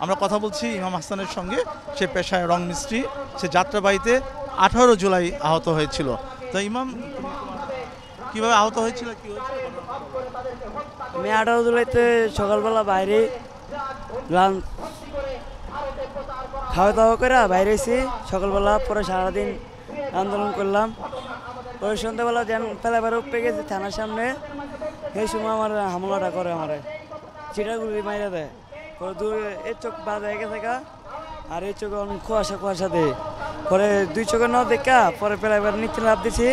আমরা কথা বলছি ইমাম হাসানের সঙ্গে। সে পেশায় রং মিস্ত্রি। সে যাত্রাবাড়িতে 18 জুলাই আহত হয়েছিল। তো ইমাম, কিভাবে আহত হয়েছিল, কি হয়েছিল? আমি 18 জুলাইতে সকালবেলা বাইরে খাওয়া দাওয়া করে বাইরে এসেছি সকালবেলা, পরে সারাদিন আন্দোলন করলাম। পরে সন্ধ্যাবেলা যেন পেলাবার উপরে গেছি থানার সামনে, সেই সময় আমার হামলাটা করে, আমার চিটাগুলি মাইরা দেয়। পরে এই চোখ বাদ হয়ে গেছে গা, আর এই চোখে অনেক কুয়াশা দেয়। পরে 2 চোখে ন দেখা পরে পেলাবার নিচে লাভ দিছি,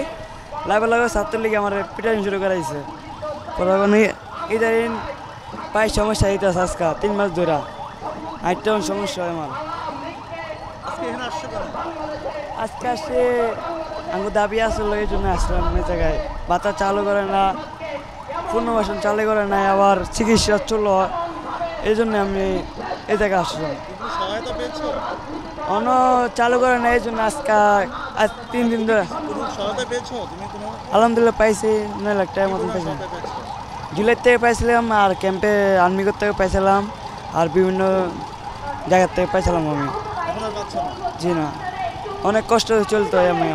লাভের লাগে ছাত্রলীগে আমার পিটানি শুরু করাইছে। পরে ইদারিন পায়ের সমস্যা হইতেছে আজকে 3 মাস ধরে, আরেকটা সমস্যা হয় আমার। আজকে আসছে আমার দাবি আসলে এই জন্য আসলাম এই জায়গায়। বাতা চালু করে না, পুনর্বাসন চালু করে নাই, আবার চিকিৎসা চলো, এই জন্য আমি এই জায়গায় আসলাম। অন্য চালু করে না, এই জন্য আজকে 3 দিন ধরে আলহামদুলিল্লাহ পাইছি। 9 লাখ টাকার মতন পাইছি। জুলাই থেকে পাইছিলাম, আর ক্যাম্পে আর্মিগর থেকে পাইছিলাম, আর বিভিন্ন জায়গার থেকে পাইছিলাম আমি। জি না, অনেক কষ্ট চলতো আমি।